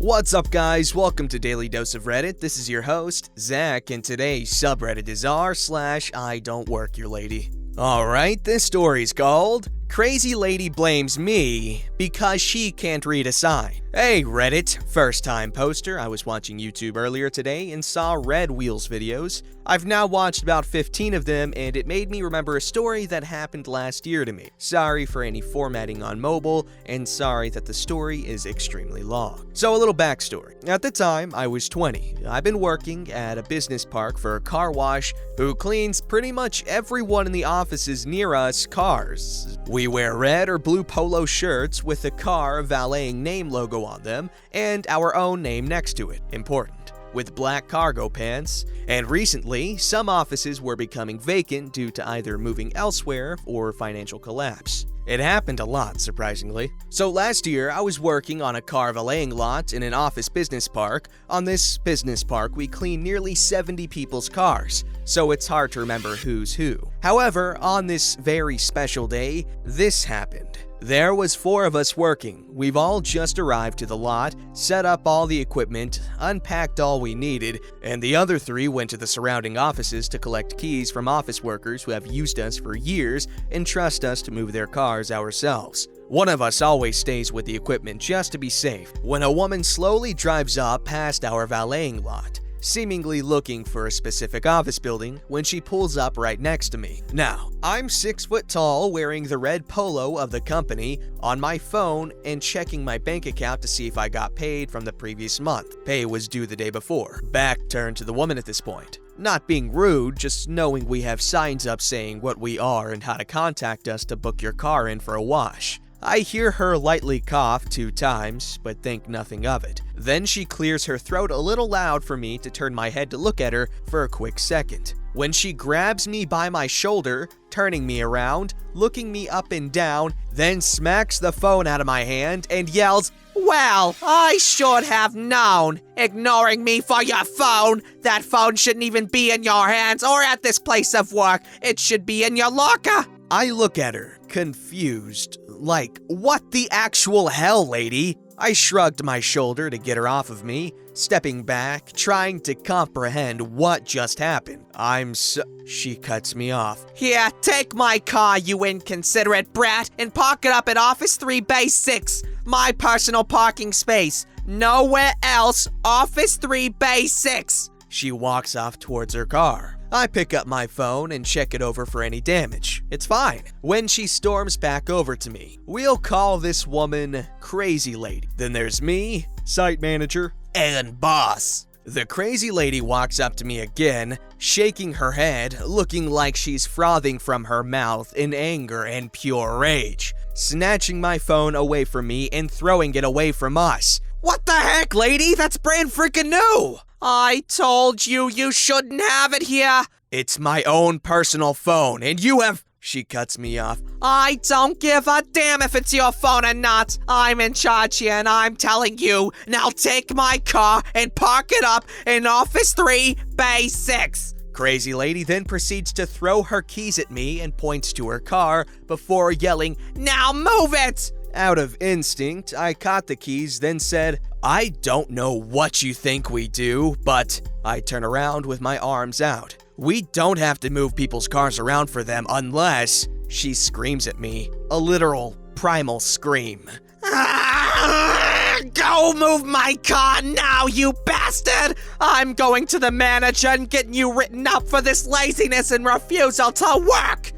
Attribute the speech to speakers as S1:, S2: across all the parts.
S1: What's up, guys? Welcome to Daily Dose of Reddit. This is your host, Zach, and today's subreddit is r/IDontWorkHereLady. Alright, this story's called Crazy Lady Blames Me Because She Can't Read a Sign. Hey Reddit, first time poster. I was watching YouTube earlier today and saw Red Wheels videos. I've now watched about 15 of them and it made me remember a story that happened last year to me. Sorry for any formatting on mobile and sorry that the story is extremely long. So a little backstory. At the time, I was 20. I've been working at a business park for a car wash who cleans pretty much everyone in the offices near us cars. We wear red or blue polo shirts with the car valeting name logo on them and our own name next to it. Important. With black cargo pants, and recently, some offices were becoming vacant due to either moving elsewhere or financial collapse. It happened a lot, surprisingly. So last year, I was working on a car valeting lot in an office business park. On this business park, we clean nearly 70 people's cars, so it's hard to remember who's who. However, on this very special day, this happened. There was 4 of us working. We've all just arrived to the lot, set up all the equipment, unpacked all we needed, and the other 3 went to the surrounding offices to collect keys from office workers who have used us for years and trust us to move their cars ourselves. One of us always stays with the equipment just to be safe. When a woman slowly drives up past our valeting lot, seemingly looking for a specific office building when she pulls up right next to me. Now, I'm 6 foot tall, wearing the red polo of the company, on my phone and checking my bank account to see if I got paid from the previous month. Pay was due the day before. Back turned to the woman at this point. Not being rude, just knowing we have signs up saying what we are and how to contact us to book your car in for a wash. I hear her lightly cough 2 times, but think nothing of it. Then she clears her throat a little loud for me to turn my head to look at her for a quick second. When she grabs me by my shoulder, turning me around, looking me up and down, then smacks the phone out of my hand and yells, "Well, I should have known. Ignoring me for your phone. That phone shouldn't even be in your hands or at this place of work. It should be in your locker." I look at her, confused, like, what the actual hell, lady? I shrugged my shoulder to get her off of me, stepping back, trying to comprehend what just happened. She cuts me off. "Here, take my car, you inconsiderate brat, and park it up at Office 3 Bay 6, my personal parking space. Nowhere else, Office 3 Bay 6. She walks off towards her car. I pick up my phone and check it over for any damage. It's fine. When she storms back over to me, we'll call this woman Crazy Lady. Then there's me, site manager, and boss. The Crazy Lady walks up to me again, shaking her head, looking like she's frothing from her mouth in anger and pure rage, snatching my phone away from me and throwing it away from us. "What the heck, lady? That's brand freaking new!" "I told you you shouldn't have it here." "It's my own personal phone, and you have..." She cuts me off. "I don't give a damn if it's your phone or not. I'm in charge here, and I'm telling you. Now take my car and park it up in Office 3, Bay 6. Crazy Lady then proceeds to throw her keys at me and points to her car before yelling, "Now move it!" Out of instinct, I caught the keys, then said, "I don't know what you think we do, but..." I turn around with my arms out. "We don't have to move people's cars around for them unless..." She screams at me, a literal primal scream. "Go move my car now, you bastard! I'm going to the manager and getting you written up for this laziness and refusal to work!"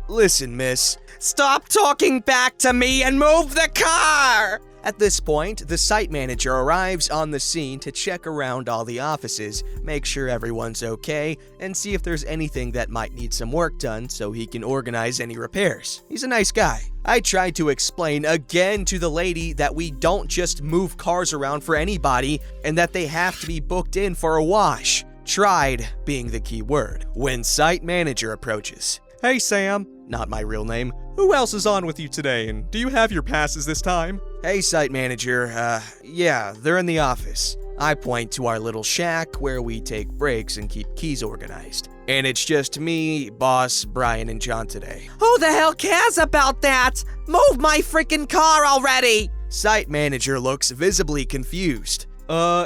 S1: Listen, miss. Stop talking back to me and move the car!" At this point, the site manager arrives on the scene to check around all the offices, make sure everyone's okay, and see if there's anything that might need some work done so he can organize any repairs. He's a nice guy. I tried to explain again to the lady that we don't just move cars around for anybody and that they have to be booked in for a wash. Tried being the key word. When site manager approaches. "Hey, Sam." Not my real name. "Who else is on with you today, and do you have your passes this time?" "Hey, site manager, yeah, they're in the office." I point to our little shack where we take breaks and keep keys organized. And it's just me, boss, Brian, and John today. "Who the hell cares about that? Move my freaking car already!" Site manager looks visibly confused.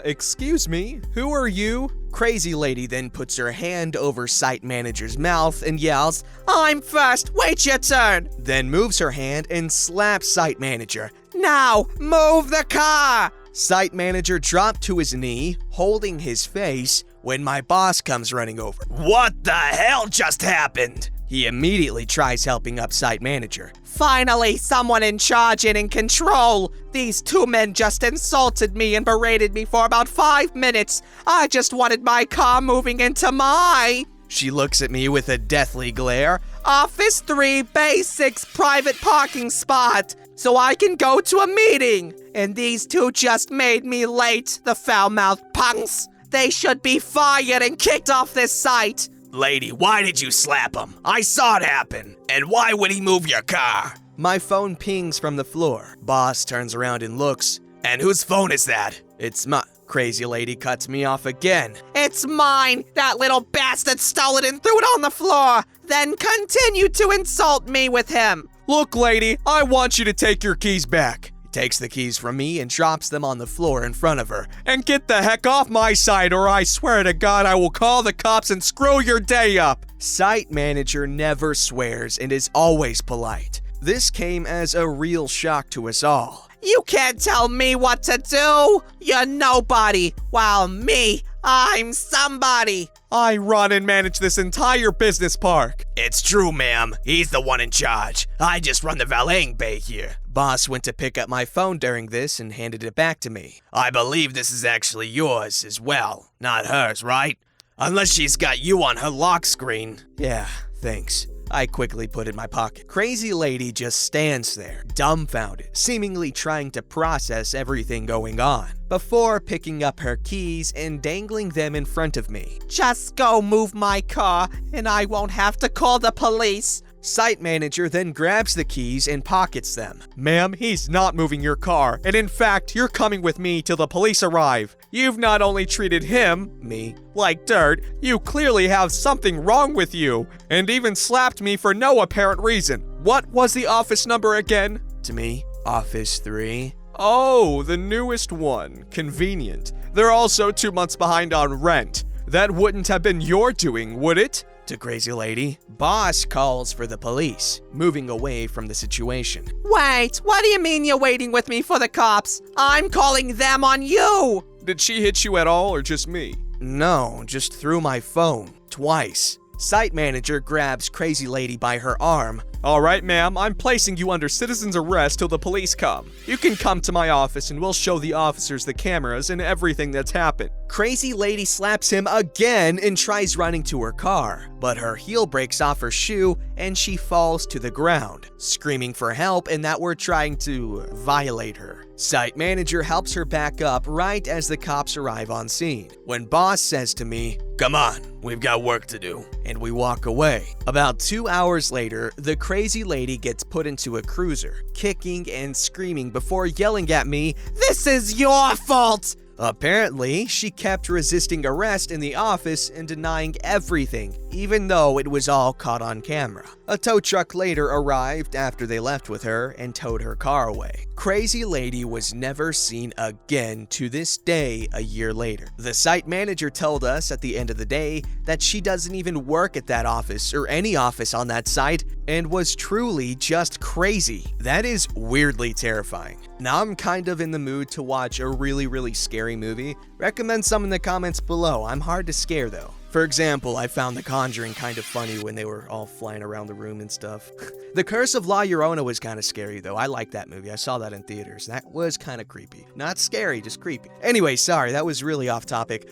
S1: Excuse me, who are you? Crazy lady then puts her hand over site manager's mouth and yells, "I'm first, wait your turn!" Then moves her hand and slaps site manager. "Now, move the car!" Site manager dropped to his knee, holding his face, when my boss comes running over. "What the hell just happened?" He immediately tries helping up site manager. "Finally, someone in charge and in control. These two men just insulted me and berated me for about 5 minutes. I just wanted my car moving into my..." She looks at me with a deathly glare. "Office 3, Bay 6 private parking spot, so I can go to a meeting. And these two just made me late, the foul-mouthed punks. They should be fired and kicked off this site." "Lady, why did you slap him? I saw it happen. And why would he move your car?" My phone pings from the floor. Boss turns around and looks. "And whose phone is that?" "It's my..." Crazy lady cuts me off again. "It's mine! That little bastard stole it and threw it on the floor, then continued to insult me with him." "Look, lady, I want you to take your keys back." He takes the keys from me and drops them on the floor in front of her. "And get the heck off my side, or I swear to God I will call the cops and screw your day up." Site manager never swears and is always polite. This came as a real shock to us all. "You can't tell me what to do! You're nobody, while me, I'm somebody! I run and manage this entire business park." "It's true, ma'am. He's the one in charge. I just run the valeting bay here." Boss went to pick up my phone during this and handed it back to me. "I believe this is actually yours as well, not hers, right? Unless she's got you on her lock screen." "Yeah, thanks." I quickly put it in my pocket. Crazy lady just stands there, dumbfounded, seemingly trying to process everything going on, before picking up her keys and dangling them in front of me. "Just go move my car, and I won't have to call the police." Site manager then grabs the keys and pockets them. "Ma'am, he's not moving your car, and in fact, you're coming with me till the police arrive. You've not only treated him," me, "like dirt, you clearly have something wrong with you, and even slapped me for no apparent reason. What was the office number again?" To me, "Office 3. "Oh, the newest one. Convenient. They're also 2 months behind on rent. That wouldn't have been your doing, would it?" To crazy lady. Boss calls for the police, moving away from the situation. "Wait, what do you mean you're waiting with me for the cops? I'm calling them on you!" "Did she hit you at all, or just me?" "No, just threw my phone. Twice." Site manager grabs crazy lady by her arm. "All right, ma'am, I'm placing you under citizen's arrest till the police come. You can come to my office and we'll show the officers the cameras and everything that's happened." Crazy lady slaps him again and tries running to her car, but her heel breaks off her shoe and she falls to the ground, screaming for help and that we're trying to violate her. Site manager helps her back up right as the cops arrive on scene, when boss says to me, "Come on, we've got work to do," and we walk away. About 2 hours later, the crazy lady gets put into a cruiser, kicking and screaming before yelling at me, "This is your fault!" Apparently, she kept resisting arrest in the office and denying everything, even though it was all caught on camera. A tow truck later arrived after they left with her and towed her car away. Crazy lady was never seen again to this day a year later. The site manager told us at the end of the day that she doesn't even work at that office or any office on that site and was truly just crazy. That is weirdly terrifying. Now I'm kind of in the mood to watch a really scary movie. Recommend some in the comments below. I'm hard to scare though. For example, I found The Conjuring kind of funny when they were all flying around the room and stuff. The Curse of La Llorona was kind of scary though. I liked that movie. I saw that in theaters. That was kind of creepy. Not scary, just creepy. Anyway, sorry, that was really off topic.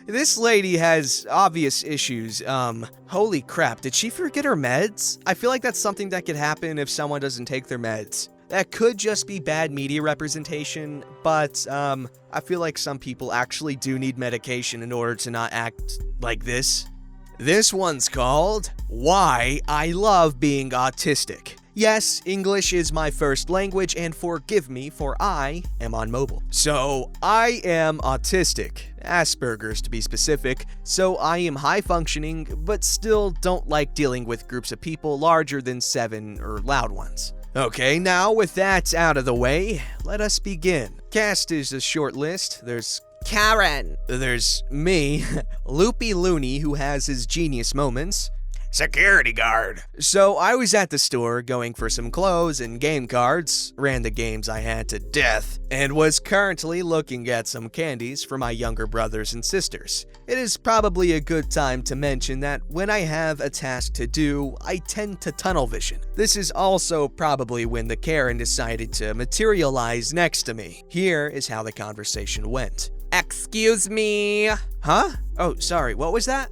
S1: This lady has obvious issues. Holy crap, did she forget her meds? I feel like that's something that could happen if someone doesn't take their meds. That could just be bad media representation, but I feel like some people actually do need medication in order to not act like this. This one's called Why I Love Being Autistic. Yes, English is my first language, and forgive me for I am on mobile. So, I am autistic, Asperger's to be specific, so I am high functioning, but still don't like dealing with groups of people larger than 7 or loud ones. Okay, now with that out of the way, let us begin. Cast is a short list. There's Karen. There's me, Loopy Looney, who has his genius moments. Security guard. So I was at the store going for some clothes and game cards, ran the games I had to death, and was currently looking at some candies for my younger brothers and sisters. It is probably a good time to mention that when I have a task to do, I tend to tunnel vision. This is also probably when the Karen decided to materialize next to me. Here is how the conversation went. Excuse me. Huh? Oh, sorry, what was that?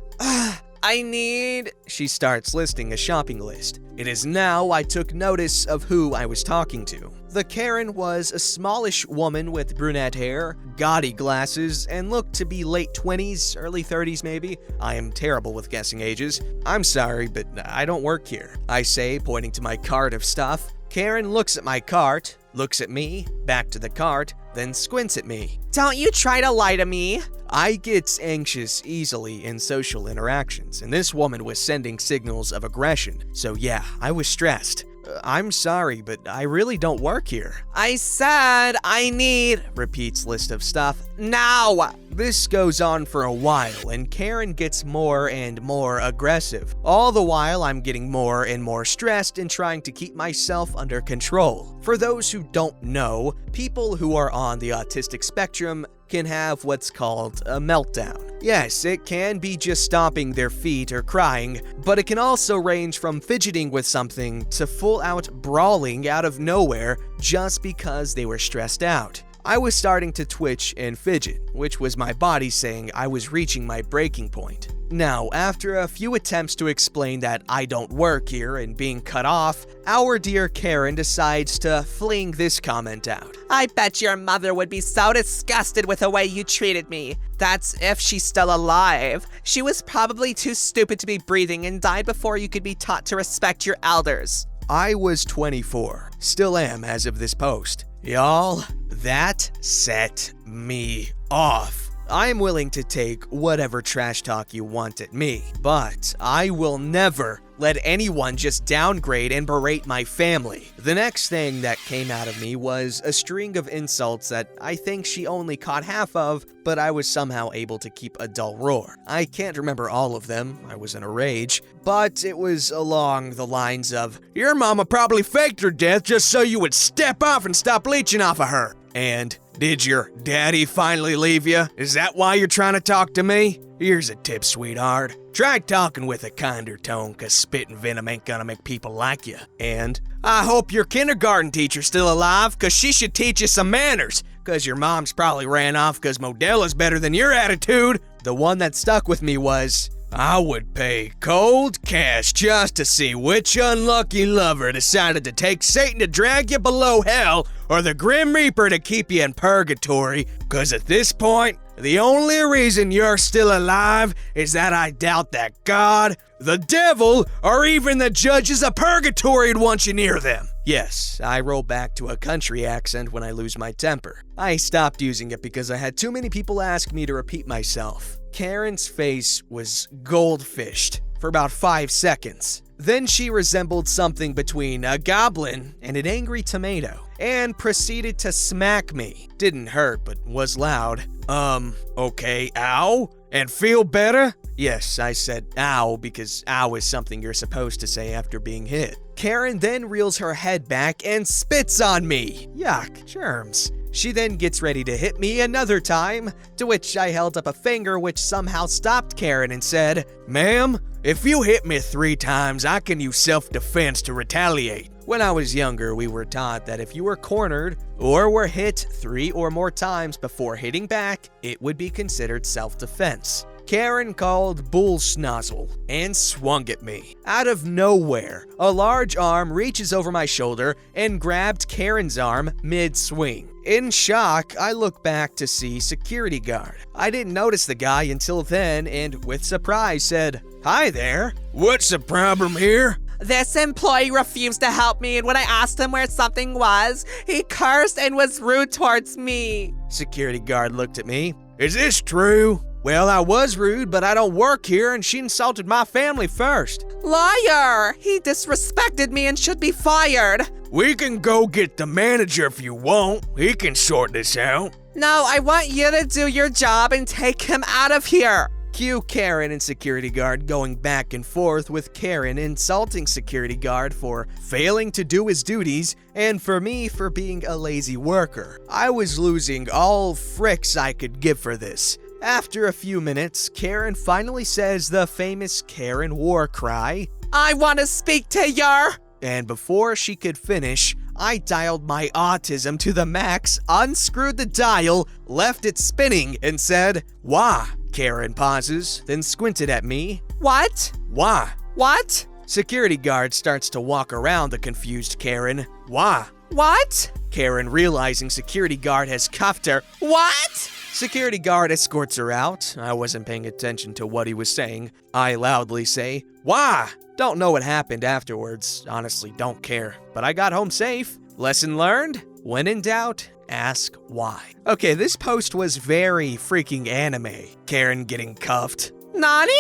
S1: I need... She starts listing a shopping list. It is now I took notice of who I was talking to. The Karen was a smallish woman with brunette hair, gaudy glasses, and looked to be late 20s, early 30s maybe. I am terrible with guessing ages. I'm sorry, but I don't work here, I say, pointing to my cart of stuff. Karen looks at my cart, looks at me, back to the cart, then squints at me. Don't you try to lie to me. I get anxious easily in social interactions, and this woman was sending signals of aggression. So yeah, I was stressed. I'm sorry, but I really don't work here. I said I need, repeats list of stuff, now. This goes on for a while, and Karen gets more and more aggressive. All the while, I'm getting more and more stressed and trying to keep myself under control. For those who don't know, people who are on the autistic spectrum can have what's called a meltdown. Yes, it can be just stomping their feet or crying, but it can also range from fidgeting with something to full-out brawling out of nowhere just because they were stressed out. I was starting to twitch and fidget, which was my body saying I was reaching my breaking point. Now, after a few attempts to explain that I don't work here and being cut off, our dear Karen decides to fling this comment out. I bet your mother would be so disgusted with the way you treated me. That's if she's still alive. She was probably too stupid to be breathing and died before you could be taught to respect your elders. I was 24, still am as of this post. Y'all, that set me off. I'm willing to take whatever trash talk you want at me, but I will never let anyone just downgrade and berate my family. The next thing that came out of me was a string of insults that I think she only caught half of, but I was somehow able to keep a dull roar. I can't remember all of them, I was in a rage, but it was along the lines of, your mama probably faked her death just so you would step off and stop leeching off of her. And, did your daddy finally leave you? Is that why you're trying to talk to me? Here's a tip, sweetheart. Try talking with a kinder tone, cause spit and venom ain't gonna make people like you. And, I hope your kindergarten teacher's still alive, cause she should teach you some manners. Cause your mom's probably ran off cause Modella's better than your attitude. The one that stuck with me was, I would pay cold cash just to see which unlucky lover decided to take Satan to drag you below hell or the Grim Reaper to keep you in purgatory, cause at this point, the only reason you're still alive is that I doubt that God, the devil, or even the judges of purgatory would want you near them. Yes, I roll back to a country accent when I lose my temper. I stopped using it because I had too many people ask me to repeat myself. Karen's face was goldfished for about 5 seconds. Then she resembled something between a goblin and an angry tomato, and proceeded to smack me. Didn't hurt, but was loud. Okay, ow? And feel better? Yes, I said ow because ow is something you're supposed to say after being hit. Karen then reels her head back and spits on me. Yuck, germs. She then gets ready to hit me another time, to which I held up a finger which somehow stopped Karen and said, Ma'am, if you hit me 3 times, I can use self-defense to retaliate. When I was younger, we were taught that if you were cornered or were hit 3 or more times before hitting back, it would be considered self-defense. Karen called bull snozzle and swung at me. Out of nowhere, a large arm reaches over my shoulder and grabbed Karen's arm mid-swing. In shock, I look back to see security guard. I didn't notice the guy until then and with surprise said, Hi there. What's the problem here? This employee refused to help me, and when I asked him where something was, he cursed and was rude towards me. Security guard looked at me. Is this true? Well, I was rude, but I don't work here and she insulted my family first.
S2: Liar! He disrespected me and should be fired.
S1: We can go get the manager if you want. He can sort this out.
S2: No, I want you to do your job and take him out of here.
S1: Cue Karen and security guard going back and forth, with Karen insulting security guard for failing to do his duties and for me for being a lazy worker. I was losing all fricks I could give for this. After a few minutes, Karen finally says the famous Karen war cry,
S2: I want to speak to your...
S1: And before she could finish, I dialed my autism to the max, unscrewed the dial, left it spinning, and said, Wah? Karen pauses, then squinted at me.
S2: What?
S1: Wah?
S2: What?
S1: Security guard starts to walk around the confused Karen. Wah?
S2: What?
S1: Karen, realizing security guard has cuffed her.
S2: What?
S1: Security guard escorts her out. I wasn't paying attention to what he was saying. I loudly say, Wah? Don't know what happened afterwards. Honestly, don't care. But I got home safe. Lesson learned? When in doubt, ask why. Okay, this post was very freaking anime. Karen getting cuffed.
S2: Nani?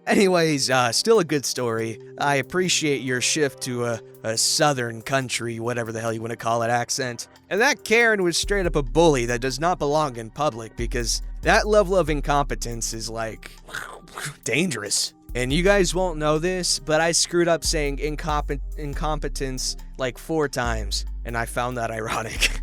S1: Anyways, still a good story. I appreciate your shift to a southern country, whatever the hell you want to call it, accent. And that Karen was straight up a bully that does not belong in public, because that level of incompetence is like dangerous. And you guys won't know this, but I screwed up saying incompetence like 4 times, and I found that ironic.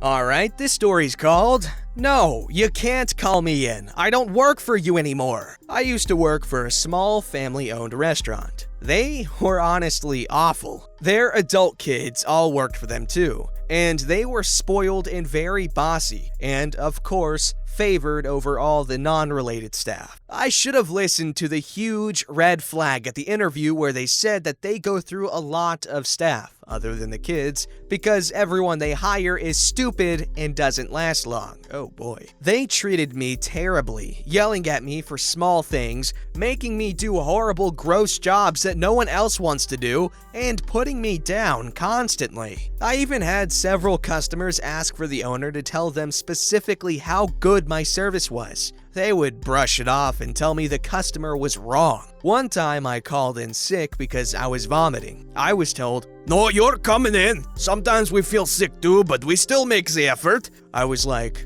S1: Alright, this story's called, No, You Can't Call Me In. I don't work for you anymore. I used to work for a small family-owned restaurant. They were honestly awful. Their adult kids all worked for them too, and they were spoiled and very bossy, and of course, favored over all the non-related staff. I should have listened to the huge red flag at the interview where they said that they go through a lot of staff, other than the kids, because everyone they hire is stupid and doesn't last long. Oh boy. They treated me terribly, yelling at me for small things, making me do horrible, gross jobs that no one else wants to do, and putting me down constantly. I even had several customers ask for the owner to tell them specifically how good my service was. They would brush it off and tell me the customer was wrong. One time I called in sick because I was vomiting. I was told, No, you're coming in. Sometimes we feel sick too, but we still make the effort. I was like,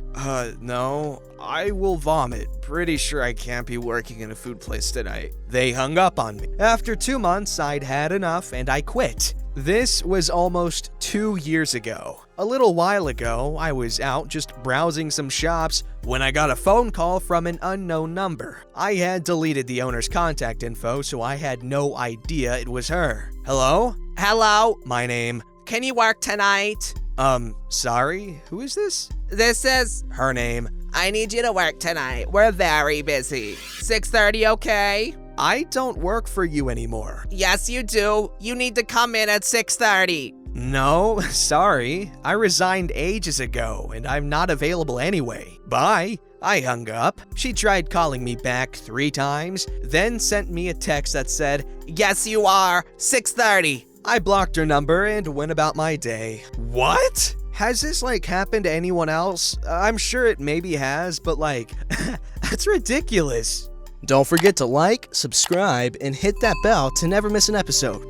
S1: no, I will vomit. Pretty sure I can't be working in a food place tonight. They hung up on me. After 2 months, I'd had enough and I quit. This was almost 2 years ago. A little while ago, I was out just browsing some shops when I got a phone call from an unknown number. I had deleted the owner's contact info, so I had no idea it was her. Hello?
S2: Hello?
S1: My name.
S2: Can you work tonight?
S1: Sorry? Who is this?
S2: This is...
S1: Her name.
S2: I need you to work tonight. We're very busy. 6:30, okay?
S1: I don't work for you anymore.
S2: Yes, you do. You need to come in at 6:30.
S1: No, sorry. I resigned ages ago, and I'm not available anyway. Bye. I hung up. She tried calling me back 3 times, then sent me a text that said,
S2: Yes, you are. 6:30.
S1: I blocked her number and went about my day. What? Has this, happened to anyone else? I'm sure it maybe has, but, that's ridiculous. Don't forget to like, subscribe, and hit that bell to never miss an episode.